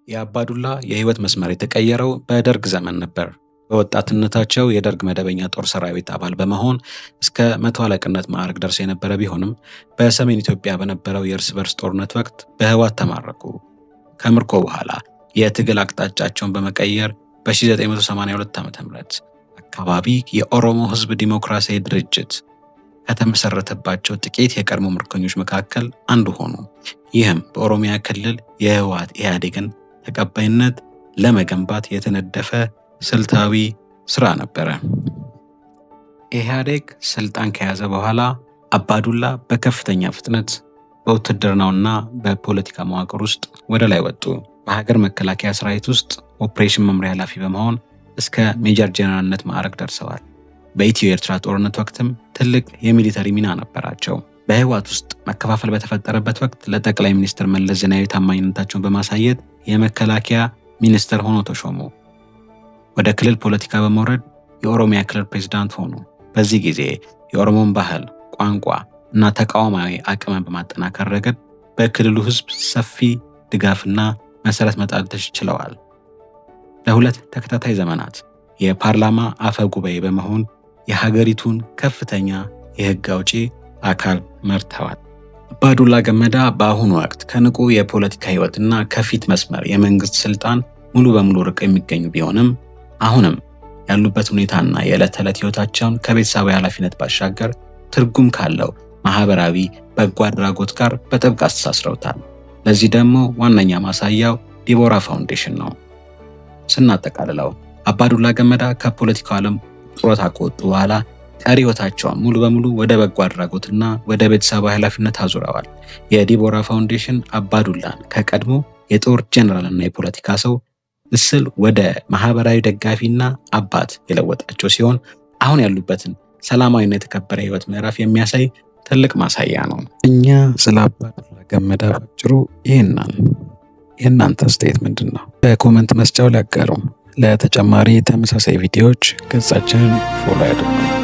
የአባዱላ የህይወት መስመር የተቀየረው በደርግ ዘመን ነበር። በወጣትነታቸው የደርግ መደበኛ ጦር ሰራዊት አባል በመሆን እስከ መቶ አለቅነት ማዕረግ ደርሰው የነበረ ቢሆንም በሰሜን ኢትዮጵያ በነበረው የእርስ በርስ ጦርነት ወቅት በህወሓት ተማረኩ። ከምርኮ በኋላ የትግል አቅጣጫቸውን በመቀየር በ1982 ዓ.ም አካባቢ የኦሮሞ ህዝብ ዲሞክራሲያዊ ድርጅት ከተመሰረተባቸው ጥቂት የቀድሞ ምርኮኞች መካከል አንዱ ሆኑ። ይህም በኦሮሚያ ክልል የህወሓት ኢህአዴግን ተቀባይነት ለመገንባት የተነደፈ ስልታዊ ስራ ነበረ። ኢህአዴግ ስልጣን ከያዘ በኋላ አባዱላ በከፍተኛ ፍጥነት በውትድርናውና በፖለቲካ መዋቅር ውስጥ ወደ ላይ ወጡ። በሀገር መከላከያ ሰራዊት ውስጥ ኦፕሬሽን መምሪያ ኃላፊ በመሆን እስከ ሜጀር ጀነራልነት ማዕረግ ደርሰዋል። በኢትዮ ኤርትራ ጦርነት ወቅትም ትልቅ የሚሊተሪ ሚና ነበራቸው። በህወሓት ውስጥ መከፋፈል በተፈጠረበት ወቅት ለጠቅላይ ሚኒስትር መለስ ዜናዊ ታማኝነታቸውን በማሳየት የመከላከያ ሚኒስትር ሆኖ ተሾሙ። ወደ ክልል ፖለቲካ በመውረድ የኦሮሚያ ክልል ፕሬዝዳንት ሆኑ። በዚህ ጊዜ የኦሮሞን ባህል፣ ቋንቋ እና ተቃዋማዊ አቅምን በማጠናከር ረገድ በክልሉ ህዝብ ሰፊ ድጋፍና መሰረት መጣል ችለዋል። ለሁለት ተከታታይ ዘመናት የፓርላማ አፈ ጉባኤ በመሆን የሀገሪቱን ከፍተኛ የህግ አውጪ አካል መርተዋል። አባዱላ ገመዳ በአሁኑ ወቅት ከንቁ የፖለቲካ ህይወትና ከፊት መስመር የመንግስት ስልጣን ሙሉ በሙሉ ርቀው የሚገኙ ቢሆንም አሁንም ያሉበት ሁኔታና የዕለት ተዕለት ህይወታቸውን ከቤተሰባዊ ኃላፊነት ባሻገር ትርጉም ካለው ማህበራዊ በጎ አድራጎት ጋር በጥብቅ አስተሳስረውታል። ለዚህ ደግሞ ዋነኛ ማሳያው ዲቦራ ፋውንዴሽን ነው። ስናጠቃልለው አባዱላ ገመዳ ከፖለቲካው ዓለም ጡረታ ከወጡ በኋላ ቀሪ ህይወታቸውን ሙሉ በሙሉ ወደ በጎ አድራጎትና ወደ ቤተሰባዊ ኃላፊነት አዙረዋል። የዲቦራ ፋውንዴሽን አባዱላን ከቀድሞ የጦር ጀነራልና የፖለቲካ ሰው ምስል ወደ ማህበራዊ ደጋፊና አባት የለወጣቸው ሲሆን አሁን ያሉበትን ሰላማዊና የተከበረ ህይወት ምዕራፍ የሚያሳይ ትልቅ ማሳያ ነው። እኛ ስለ አባዱላ ገመዳ ባጭሩ ይህናል። የእናንተ አስተያየት ምንድን ነው? በኮመንት መስጫው ላይ አጋሩ። ለተጨማሪ ተመሳሳይ ቪዲዮዎች ገጻችንን ፎሎ ያድርጉ።